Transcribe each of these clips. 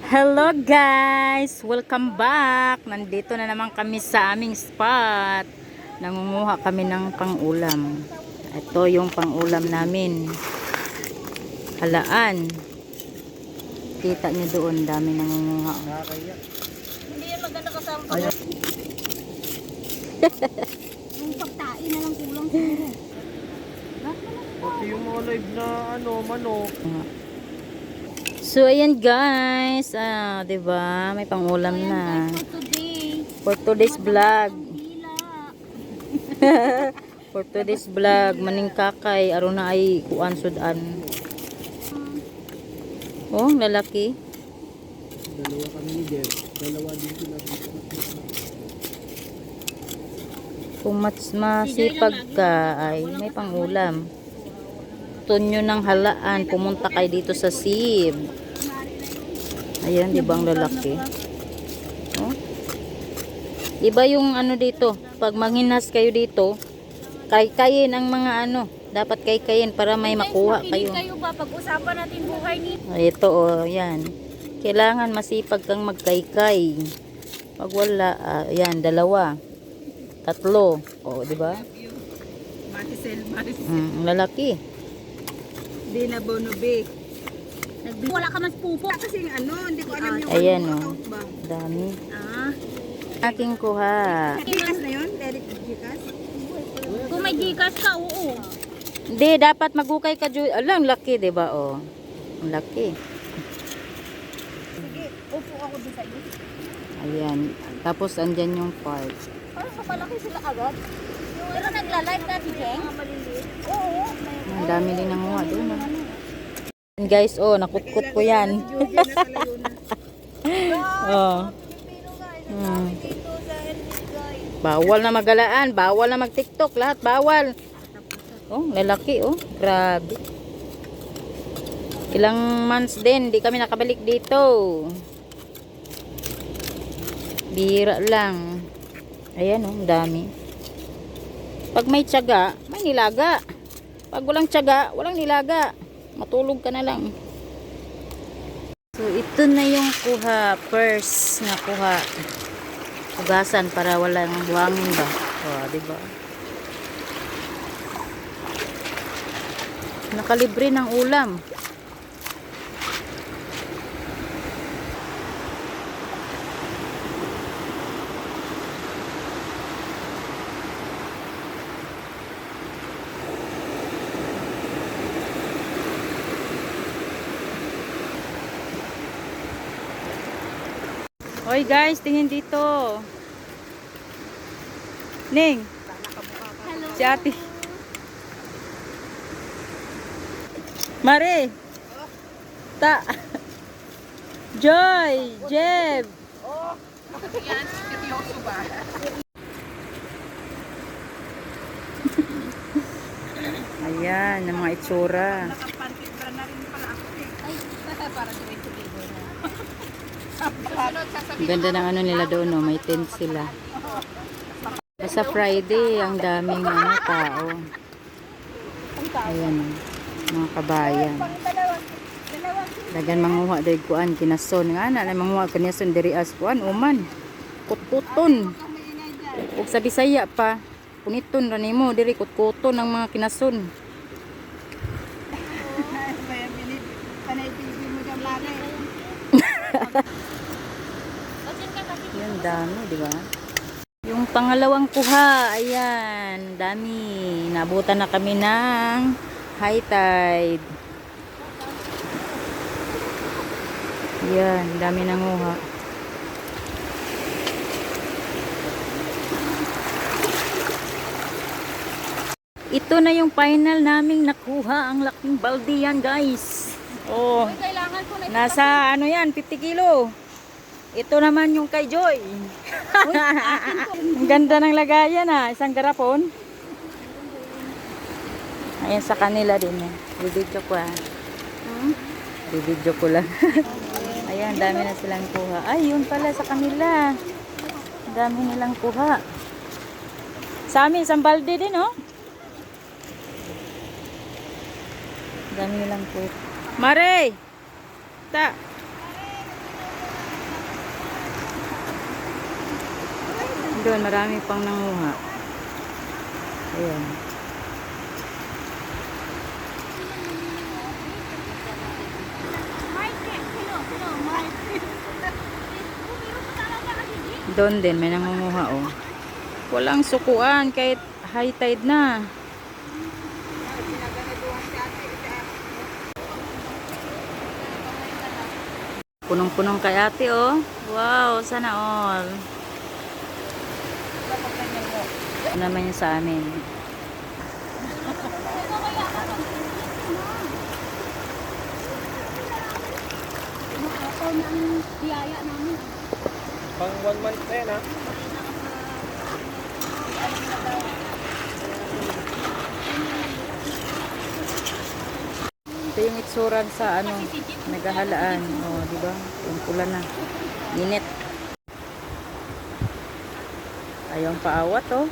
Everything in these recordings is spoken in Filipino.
Hello guys! Welcome back! Nandito na naman kami sa aming spot. Nangunguha kami ng pang-ulam. Ito yung pang-ulam namin. Halaan. Kita nyo doon, dami nangunguha. Hindi yan maganda kasama pag yung pagtain na lang kulang siguro. Pati yung mga live na manok. So ayan guys, diba? May pang-ulam Ayan na. guys, for today. For today's vlog. Hila. For today's vlog, maning kakay, aron na ay kuan sudan. Oh, lalaki. Dalawa kami ni Jeff. Dalawa din sila. Kung masipag ka ay may pang-ulam. Tunyo ng halaan, pumunta kayo dito sa Sib. Ayan, di ba ang lalaki? Oh. Iba yung ano dito, pag manghinas kayo dito, kaykayin ang mga dapat kaykayin para may makuha Guys, kayo. makinig kayo ba? Pag-usapan natin buhay ni... Ito oh, yan. Kailangan masipag kang magkaykay. Pag wala, yan, dalawa. Tatlo. O, di ba? Maricel. Lalaki. Di na bonobe. Wala ka mas pupo. Kasi hindi ko alam yung Ayan ano, oh. account ba? Dami. Ah. Aking kuha. Gcash na yun? Derek Gcash? Kung may Gcash ka, oo. Hindi, dapat magukay ka. Alang, laki, di ba? Oh. Ang laki. Sige, upo ako doon sa iyo. Ayan. Tapos, andyan yung part. Parang kapalaki sila agad. Pero nagla-live na si Jeng? Oo. Ang dami din nanguha doon. Oh. Yan, guys, oh, nakutkot ko yan. Oh. Bawal na magalaan, bawal na mag-TikTok, lahat bawal. Oh, lalaki oh, grabe. Ilang months din, di kami nakabalik dito. Bira lang. Ayan oh, dami. Pag may tiyaga, may nilaga. Pag walang tiyaga, walang nilaga. Matulog ka na lang. So, ito na yung kuha. First na kuha. Hugasan para walang buhangin ba? O, diba? Nakalibre ng ulam. Hoy guys, tingin dito. Ning. Hello. Si Ate. Mare. Ta. Joy, Jeb. Yan, seryoso ba? Ayan, ang mga itsura. Nakapantit pa na rin pala ako eh. Ay, para diretso dito na. Ang ganda ng nila doon, no? May tent sila. Sa Friday, ang daming tao. Ayan, mga kabayan. Dagan manguha dahil kuan, kinason. Nga na manguha kinason diri as kuan, uman. Kutkuton. Ug sa Bisaya pa, kuniton ra nimo diri kutkuton ang mga kinason. Panay TV mo dyan lagi. Yan, dami, di ba? Yung pangalawang kuha, ayan, dami. Nabutan na kami ng high tide. Yan, dami nanguha. Ito na yung final naming nakuha, ang laking balde yan, guys. Oh, Kailangan ko na nasa ano yan, 50 kilo. Ito naman yung kay Joy. Ang ganda ng lagayan isang garapon. Ayan sa kanila din Bibidyo ko Bibidyo ko lang. Ayan, dami na silang kuha. Ay, yun pala sa kanila. Dami nilang kuha. Sa amin, isang balde din Dami nilang kuha. Mare! Ta! Doon, marami pang nanguha. Ayan. Doon din, may nangunguha oh. Walang sukuan kahit high tide na. Punong-punong kay ate oh. Wow, sana all. Ano naman yun sa amin. Pang 1 month na yan ha. Ito yung itsuran sa ano, naghahalaan. Oh, di ba? Yung pula na. Init. Ayaw paawat oh.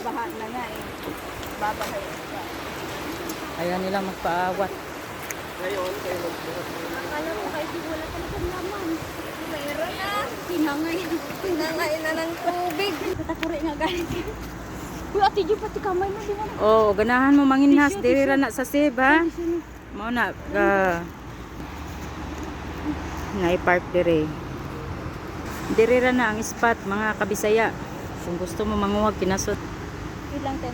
Baha na nga eh. Babahay. Ayaw nila magpaawat. Ngayon, kayo magbuhat mo. Akala ko kahit wala talagang naman. Meron na. Sinangay. Sinangay na ng tubig. Katakuri nga galit. Uy, ate Ju, pati kamay mo. Di ba? Oh, ganahan mo manginhas. Diri ra na sa sib ha. Mao na nai-park dire. Diri ra na ang spot mga kabisaya. Kung gusto mo manguhag kinasot. Wait lang, te.